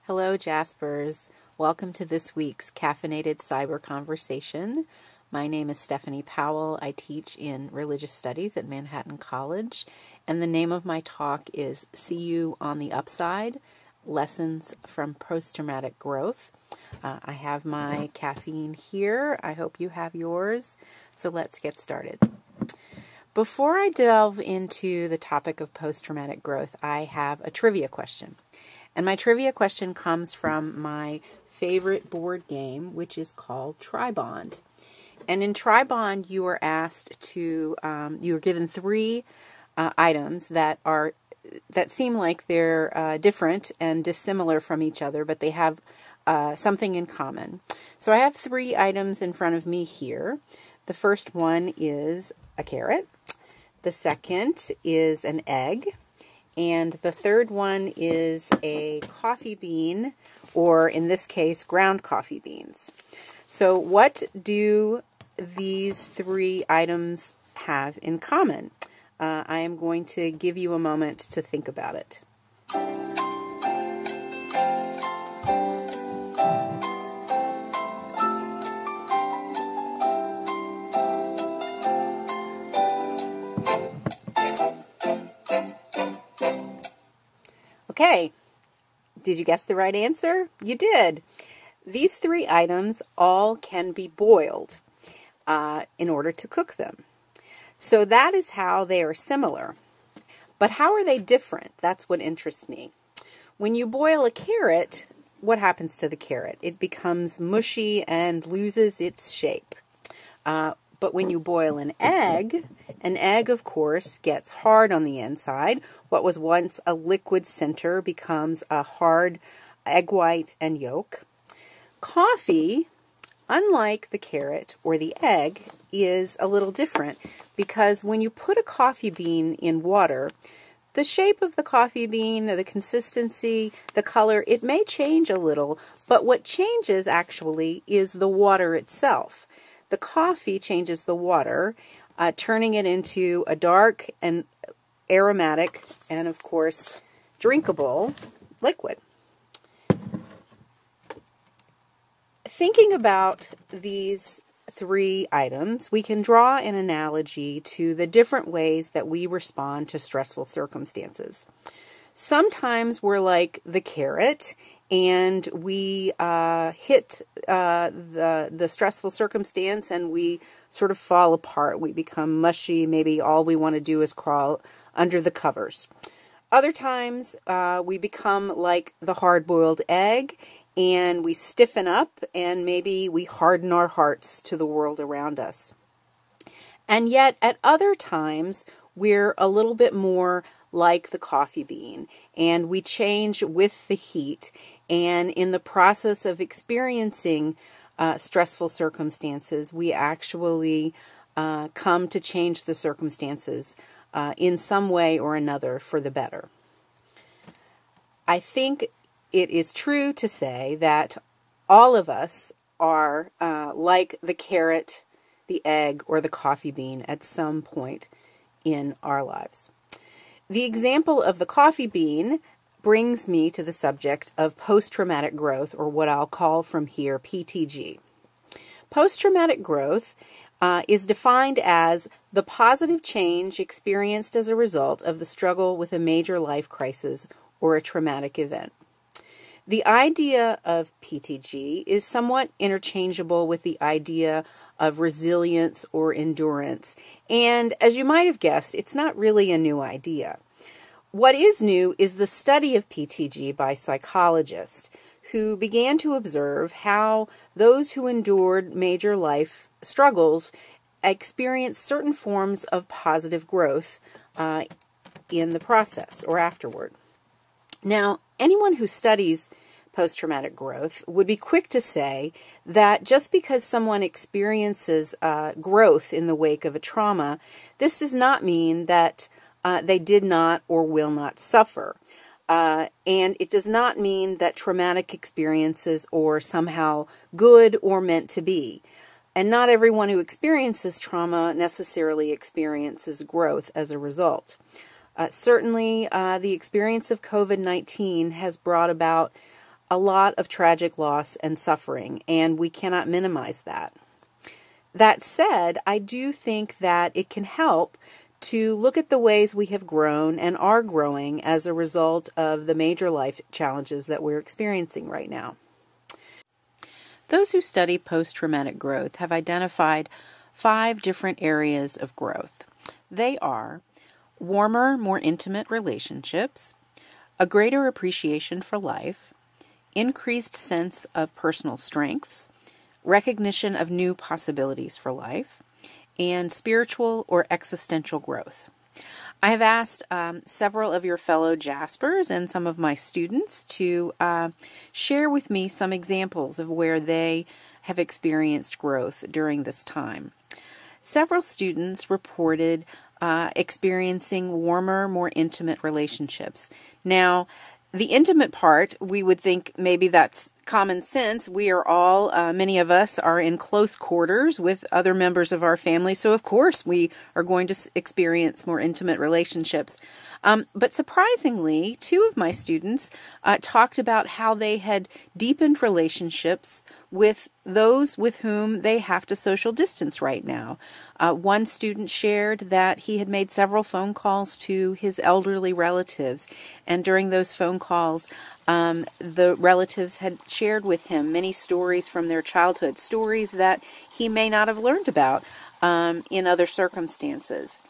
Hello, Jaspers. Welcome to this week's Caffeinated Cyber Conversation. My name is Stephanie Powell. I teach in religious studies at Manhattan College, and the name of my talk is See You on the Upside, Lessons from Post-Traumatic Growth. I have my caffeine here. I hope you have yours. So let's get started. Before I delve into the topic of post-traumatic growth, I have a trivia question. And my trivia question comes from my favorite board game, which is called Tribond. And in Tribond, you are asked to, you are given three items that seem like they're different and dissimilar from each other, but they have something in common. So I have three items in front of me here. The first one is a carrot. The second is an egg. And the third one is a coffee bean, or in this case, ground coffee beans. So what do these three items have in common? I am going to give you a moment to think about it. Okay, did you guess the right answer? You did. These three items all can be boiled in order to cook them. So that is how they are similar. But how are they different? That's what interests me. When you boil a carrot, what happens to the carrot? It becomes mushy and loses its shape. But when you boil an egg, of course, gets hard on the inside. What was once a liquid center becomes a hard egg white and yolk. Coffee, unlike the carrot or the egg, is a little different because when you put a coffee bean in water, the shape of the coffee bean, the consistency, the color, it may change a little, but what changes actually is the water itself. The coffee changes the water, turning it into a dark and aromatic and, of course, drinkable liquid. Thinking about these three items, we can draw an analogy to the different ways that we respond to stressful circumstances. Sometimes we're like the carrot, and we hit the stressful circumstance and we sort of fall apart. We become mushy. Maybe all we want to do is crawl under the covers. Other times we become like the hard-boiled egg and we stiffen up and maybe we harden our hearts to the world around us. And yet at other times we're a little bit more like the coffee bean and we change with the heat. And in the process of experiencing stressful circumstances, we actually come to change the circumstances in some way or another for the better. I think it is true to say that all of us are like the carrot, the egg, or the coffee bean at some point in our lives. The example of the coffee bean brings me to the subject of post-traumatic growth, or what I'll call from here PTG. Post-traumatic growth is defined as the positive change experienced as a result of the struggle with a major life crisis or a traumatic event. The idea of PTG is somewhat interchangeable with the idea of resilience or endurance, and as you might have guessed, it's not really a new idea. What is new is the study of PTG by psychologists who began to observe how those who endured major life struggles experienced certain forms of positive growth in the process or afterward. Now, anyone who studies post-traumatic growth would be quick to say that just because someone experiences growth in the wake of a trauma, this does not mean that they did not or will not suffer. And it does not mean that traumatic experiences are somehow good or meant to be. And not everyone who experiences trauma necessarily experiences growth as a result. Certainly, the experience of COVID-19 has brought about a lot of tragic loss and suffering, and we cannot minimize that. That said, I do think that it can help to look at the ways we have grown and are growing as a result of the major life challenges that we're experiencing right now. Those who study post-traumatic growth have identified 5 different areas of growth. They are warmer, more intimate relationships, a greater appreciation for life, increased sense of personal strengths, recognition of new possibilities for life, and spiritual or existential growth. I have asked several of your fellow Jaspers and some of my students to share with me some examples of where they have experienced growth during this time. Several students reported experiencing warmer, more intimate relationships. Now, the intimate part, we would think maybe that's common sense. We are all, many of us are in close quarters with other members of our family, so of course we are going to experience more intimate relationships. But surprisingly, 2 of my students talked about how they had deepened relationships with those with whom they have to social distance right now. One student shared that he had made several phone calls to his elderly relatives, and during those phone calls, the relatives had shared with him many stories from their childhood, stories that he may not have learned about in other circumstances.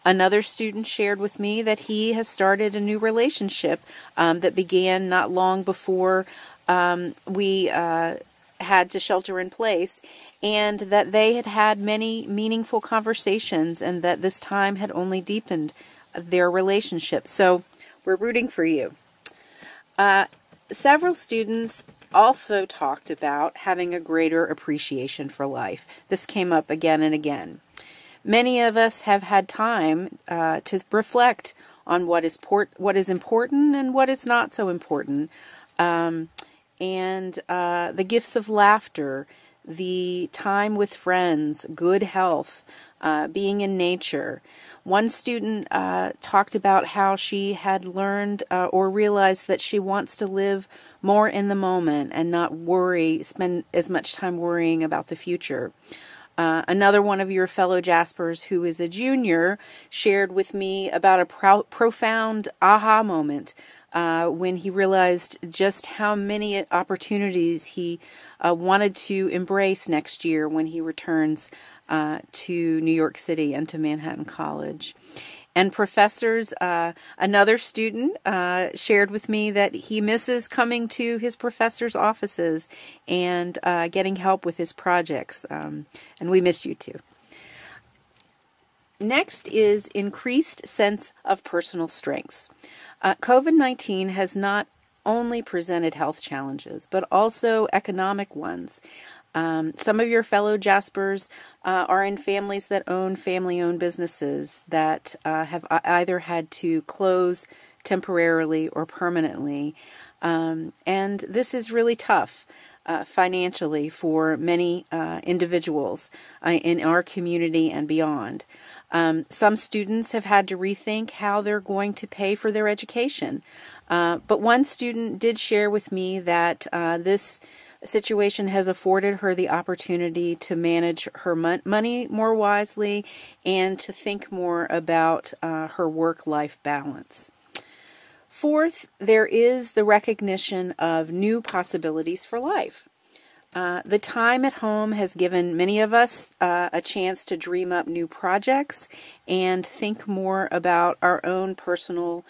Another student shared with me that he has started a new relationship that began not long before we had to shelter in place, and that they had had many meaningful conversations, and that this time had only deepened their relationship. So we're rooting for you. Several students also talked about having a greater appreciation for life. This came up again and again. Many of us have had time to reflect on what is important and what is not so important, and the gifts of laughter, the time with friends, good health, being in nature. One student talked about how she had learned or realized that she wants to live more in the moment and not spend as much time worrying about the future. Another one of your fellow Jaspers, who is a junior, shared with me about a profound aha moment when he realized just how many opportunities he wanted to embrace next year when he returns to New York City and to Manhattan College. And professors, another student shared with me that he misses coming to his professors' offices and getting help with his projects. And we miss you too. Next is increased sense of personal strengths. COVID-19 has not only presented health challenges, but also economic ones. Some of your fellow Jaspers are in families that own family-owned businesses that have either had to close temporarily or permanently. And this is really tough financially for many individuals in our community and beyond. Some students have had to rethink how they're going to pay for their education. But one student did share with me that this situation has afforded her the opportunity to manage her money more wisely and to think more about her work-life balance. Fourth, there is the recognition of new possibilities for life. The time at home has given many of us a chance to dream up new projects and think more about our own personal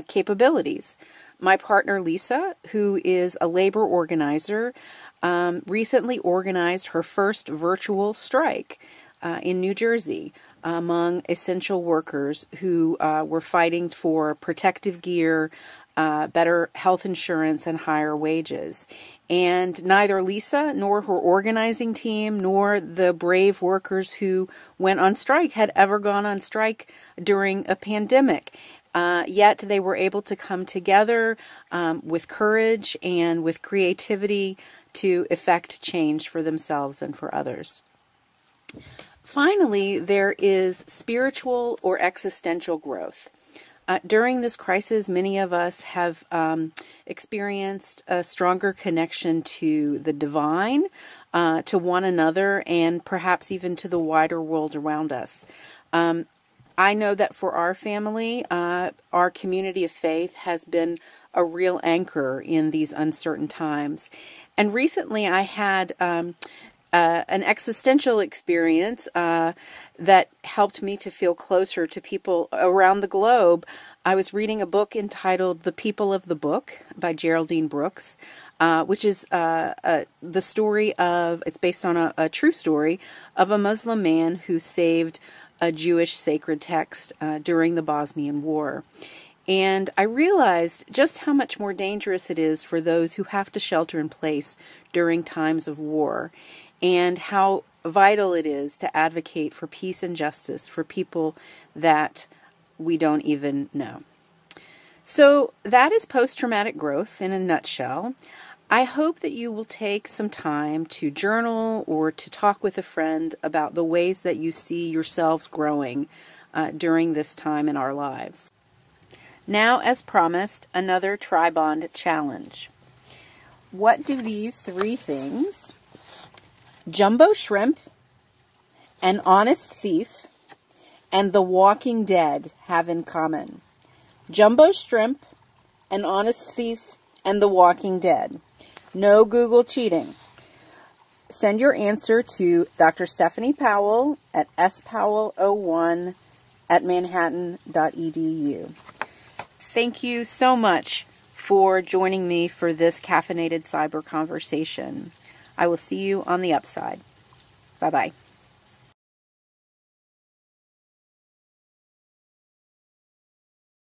capabilities. My partner Lisa, who is a labor organizer, recently organized her first virtual strike in New Jersey among essential workers who were fighting for protective gear, better health insurance, and higher wages. And neither Lisa nor her organizing team nor the brave workers who went on strike had ever gone on strike during a pandemic. Yet they were able to come together with courage and with creativity to effect change for themselves and for others. Finally, there is spiritual or existential growth. During this crisis, many of us have experienced a stronger connection to the divine, to one another, and perhaps even to the wider world around us. I know that for our family, our community of faith has been a real anchor in these uncertain times. And recently I had an existential experience that helped me to feel closer to people around the globe. I was reading a book entitled The People of the Book by Geraldine Brooks, which is the story of, it's based on a true story of a Muslim man who saved a Jewish sacred text during the Bosnian War. And I realized just how much more dangerous it is for those who have to shelter in place during times of war, and how vital it is to advocate for peace and justice for people that we don't even know. So that is post-traumatic growth in a nutshell. I hope that you will take some time to journal or to talk with a friend about the ways that you see yourselves growing during this time in our lives. Now, as promised, another Tri-Bond challenge. What do these three things, jumbo shrimp, an honest thief, and The Walking Dead, have in common? Jumbo shrimp, an honest thief, and The Walking Dead. No Google cheating. Send your answer to Dr. Stephanie Powell at spowell01@manhattan.edu. Thank you so much for joining me for this Caffeinated Cyber Conversation. I will see you on the upside. Bye-bye.